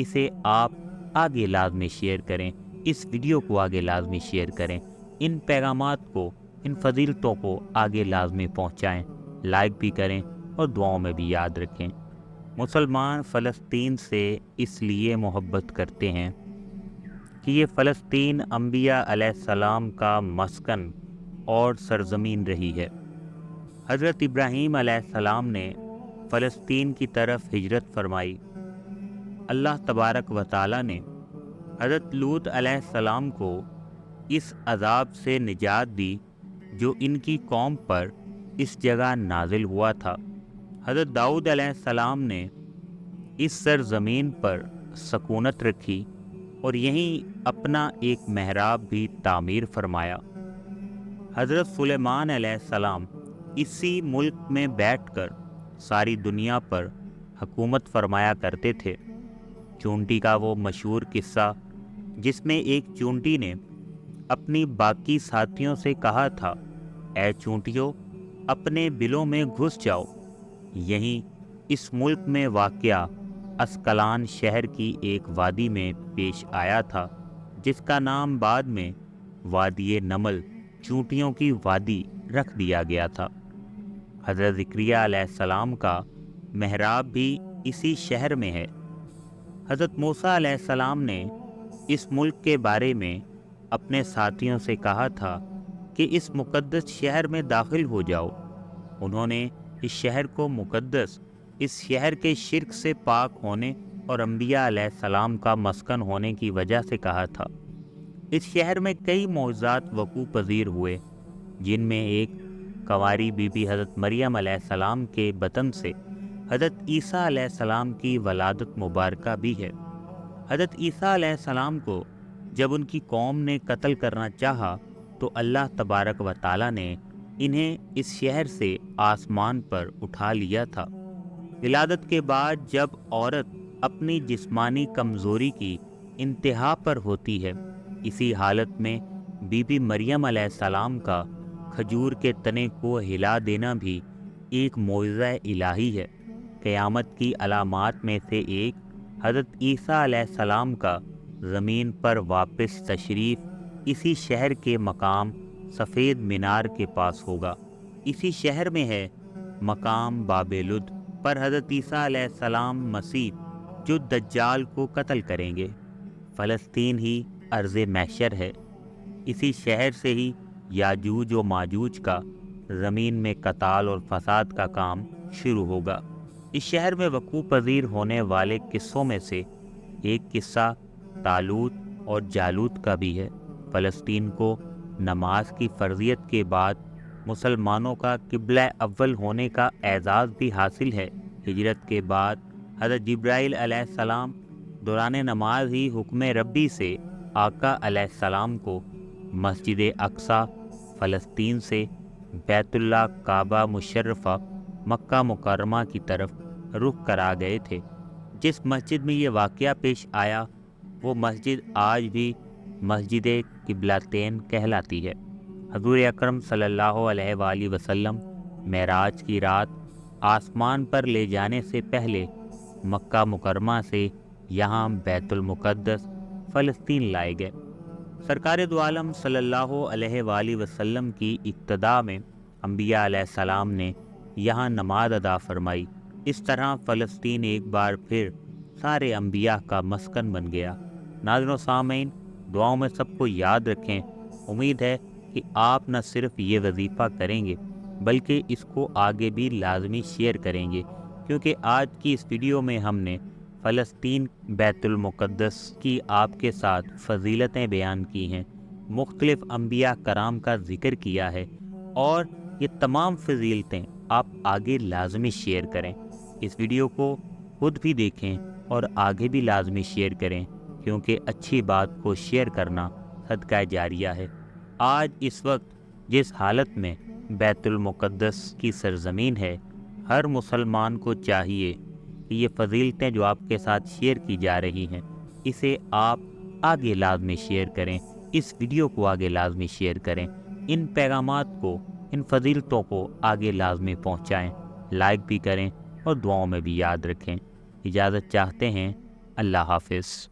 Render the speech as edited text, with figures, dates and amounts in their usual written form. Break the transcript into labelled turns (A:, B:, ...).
A: اسے آپ آگے لازمی شیئر کریں، اس ویڈیو کو آگے لازمی شیئر کریں، ان پیغامات کو، ان فضیلتوں کو آگے لازمی پہنچائیں، لائک بھی کریں اور دعاؤں میں بھی یاد رکھیں۔ مسلمان فلسطین سے اس لیے محبت کرتے ہیں کہ یہ فلسطین انبیاء علیہ السلام کا مسکن اور سرزمین رہی ہے۔ حضرت ابراہیم علیہ السلام نے فلسطین کی طرف ہجرت فرمائی۔ اللہ تبارک و تعالیٰ نے حضرت لوط علیہ السلام کو اس عذاب سے نجات دی جو ان کی قوم پر اس جگہ نازل ہوا تھا۔ حضرت داؤد علیہ السلام نے اس سرزمین پر سکونت رکھی اور یہیں اپنا ایک محراب بھی تعمیر فرمایا۔ حضرت سلیمان علیہ السلام اسی ملک میں بیٹھ کر ساری دنیا پر حکومت فرمایا کرتے تھے۔ چونٹی کا وہ مشہور قصہ جس میں ایک چونٹی نے اپنی باقی ساتھیوں سے کہا تھا، اے چونٹیوں اپنے بلوں میں گھس جاؤ، یہیں اس ملک میں واقع اسکلان شہر کی ایک وادی میں پیش آیا تھا جس کا نام بعد میں وادی نمل، چونٹیوں کی وادی رکھ دیا گیا تھا۔ حضرت زکریا علیہ السلام کا محراب بھی اسی شہر میں ہے۔ حضرت موسیٰ علیہ السلام نے اس ملک کے بارے میں اپنے ساتھیوں سے کہا تھا کہ اس مقدس شہر میں داخل ہو جاؤ۔ انہوں نے اس شہر کو مقدس، اس شہر کے شرک سے پاک ہونے اور انبیاء علیہ السلام کا مسکن ہونے کی وجہ سے کہا تھا۔ اس شہر میں کئی معجزات وقوع پذیر ہوئے، جن میں ایک کنواری بی بی حضرت مریم علیہ السلام کے بطن سے حضرت عیسیٰ علیہ السلام کی ولادت مبارکہ بھی ہے۔ حضرت عیسیٰ علیہ السلام کو جب ان کی قوم نے قتل کرنا چاہا تو اللہ تبارک و تعالیٰ نے انہیں اس شہر سے آسمان پر اٹھا لیا تھا۔ ولادت کے بعد جب عورت اپنی جسمانی کمزوری کی انتہا پر ہوتی ہے، اسی حالت میں بی بی مریم علیہ السلام کا کھجور کے تنے کو ہلا دینا بھی ایک معجزہ الہی ہے۔ قیامت کی علامات میں سے ایک حضرت عیسیٰ علیہ السلام کا زمین پر واپس تشریف اسی شہر کے مقام سفید مینار کے پاس ہوگا۔ اسی شہر میں ہے مقام باب لد پر حضرت عیسیٰ علیہ السلام مسیح جو دجال کو قتل کریں گے۔ فلسطین ہی ارض محشر ہے۔ اسی شہر سے ہی یاجوج و ماجوج کا زمین میں قتال اور فساد کا کام شروع ہوگا۔ اس شہر میں وقوع پذیر ہونے والے قصوں میں سے ایک قصہ طالوت اور جالوت کا بھی ہے۔ فلسطین کو نماز کی فرضیت کے بعد مسلمانوں کا قبلہ اول ہونے کا اعزاز بھی حاصل ہے۔ ہجرت کے بعد حضرت جبرائیل علیہ السلام دوران نماز ہی حکم ربی سے آقا علیہ السلام کو مسجد اقصیٰ فلسطین سے بیت اللہ کعبہ مشرفہ مکہ مکرمہ کی طرف رخ کرا گئے تھے۔ جس مسجد میں یہ واقعہ پیش آیا وہ مسجد آج بھی مسجد قبلتین کہلاتی ہے۔ حضور اکرم صلی اللہ علیہ وآلہ وسلم معراج کی رات آسمان پر لے جانے سے پہلے مکہ مکرمہ سے یہاں بیت المقدس فلسطین لائے گئے۔ سرکار دو عالم صلی اللہ علیہ وآلہ وسلم کی اقتداء میں انبیاء علیہ السلام نے یہاں نماز ادا فرمائی۔ اس طرح فلسطین ایک بار پھر سارے انبیاء کا مسکن بن گیا۔ ناظرین و سامعین، دعاؤں میں سب کو یاد رکھیں۔ امید ہے کہ آپ نہ صرف یہ وظیفہ کریں گے بلکہ اس کو آگے بھی لازمی شیئر کریں گے، کیونکہ آج کی اس ویڈیو میں ہم نے فلسطین بیت المقدس کی آپ کے ساتھ فضیلتیں بیان کی ہیں، مختلف انبیاء کرام کا ذکر کیا ہے، اور یہ تمام فضیلتیں آپ آگے لازمی شیئر کریں۔ اس ویڈیو کو خود بھی دیکھیں اور آگے بھی لازمی شیئر کریں، کیونکہ اچھی بات کو شیئر کرنا صدقہ جاریہ ہے۔ آج اس وقت جس حالت میں بیت المقدس کی سرزمین ہے، ہر مسلمان کو چاہیے کہ یہ فضیلتیں جو آپ کے ساتھ شیئر کی جا رہی ہیں اسے آپ آگے لازمی شیئر کریں، اس ویڈیو کو آگے لازمی شیئر کریں، ان پیغامات کو، ان فضیلتوں کو آگے لازمی پہنچائیں، لائک بھی کریں اور دعاؤں میں بھی یاد رکھیں۔ اجازت چاہتے ہیں، اللہ حافظ.